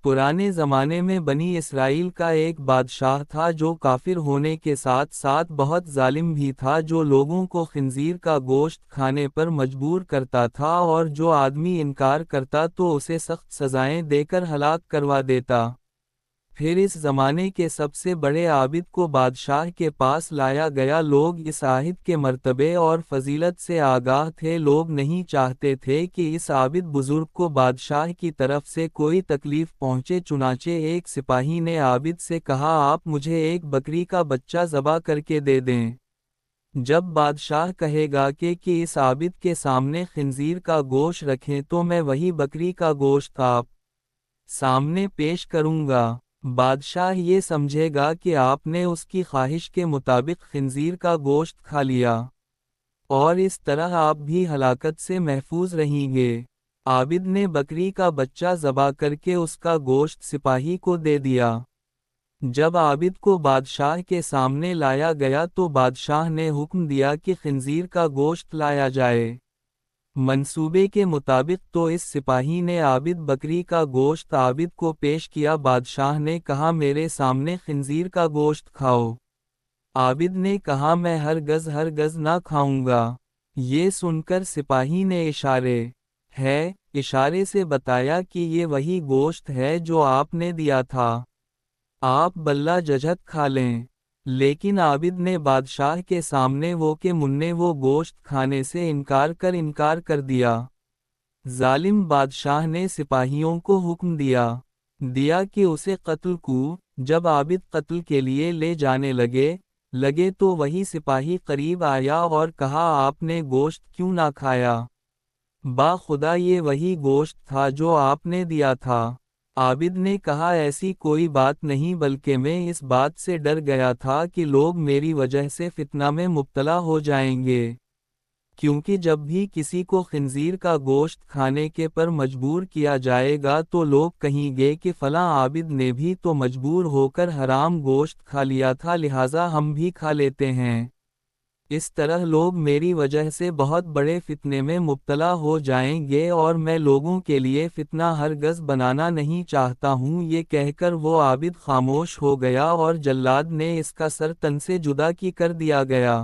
پرانے زمانے میں بنی اسرائیل کا ایک بادشاہ تھا جو کافر ہونے کے ساتھ ساتھ بہت ظالم بھی تھا، جو لوگوں کو خنزیر کا گوشت کھانے پر مجبور کرتا تھا، اور جو آدمی انکار کرتا تو اسے سخت سزائیں دے کر ہلاک کروا دیتا۔ پھر اس زمانے کے سب سے بڑے عابد کو بادشاہ کے پاس لایا گیا۔ لوگ اس عابد کے مرتبے اور فضیلت سے آگاہ تھے، لوگ نہیں چاہتے تھے کہ اس عابد بزرگ کو بادشاہ کی طرف سے کوئی تکلیف پہنچے، چنانچہ ایک سپاہی نے عابد سے کہا، آپ مجھے ایک بکری کا بچہ ذبح کر کے دے دیں۔ جب بادشاہ کہے گا کہ اس عابد کے سامنے خنزیر کا گوشت رکھیں تو میں وہی بکری کا گوشت آپ سامنے پیش کروں گا۔ بادشاہ یہ سمجھے گا کہ آپ نے اس کی خواہش کے مطابق خنزیر کا گوشت کھا لیا، اور اس طرح آپ بھی ہلاکت سے محفوظ رہیں گے۔ عابد نے بکری کا بچہ ذبح کر کے اس کا گوشت سپاہی کو دے دیا۔ جب عابد کو بادشاہ کے سامنے لایا گیا تو بادشاہ نے حکم دیا کہ خنزیر کا گوشت لایا جائے۔ منصوبے کے مطابق تو اس سپاہی نے عابد بکری کا گوشت عابد کو پیش کیا۔ بادشاہ نے کہا، میرے سامنے خنزیر کا گوشت کھاؤ۔ عابد نے کہا، میں ہرگز نہ کھاؤں گا۔ یہ سن کر سپاہی نے اشارے سے بتایا کہ یہ وہی گوشت ہے جو آپ نے دیا تھا، آپ بلا جھجھک کھا لیں۔ لیکن عابد نے بادشاہ کے سامنے وہ گوشت کھانے سے انکار کر دیا۔ ظالم بادشاہ نے سپاہیوں کو حکم دیا کہ اسے قتل کو۔ جب عابد قتل کے لیے لے جانے لگے تو وہی سپاہی قریب آیا اور کہا، آپ نے گوشت کیوں نہ کھایا؟ خدا یہ وہی گوشت تھا جو آپ نے دیا تھا۔ عابد نے کہا، ایسی کوئی بات نہیں، بلکہ میں اس بات سے ڈر گیا تھا کہ لوگ میری وجہ سے فتنہ میں مبتلا ہو جائیں گے، کیونکہ جب بھی کسی کو خنزیر کا گوشت کھانے کے پر مجبور کیا جائے گا تو لوگ کہیں گے کہ فلاں عابد نے بھی تو مجبور ہو کر حرام گوشت کھا لیا تھا، لہٰذا ہم بھی کھا لیتے ہیں۔ اس طرح لوگ میری وجہ سے بہت بڑے فتنے میں مبتلا ہو جائیں گے، اور میں لوگوں کے لیے فتنہ ہرگز بنانا نہیں چاہتا ہوں۔ یہ کہہ کر وہ عابد خاموش ہو گیا اور جلاد نے اس کا سر تن سے جدا کر دیا گیا۔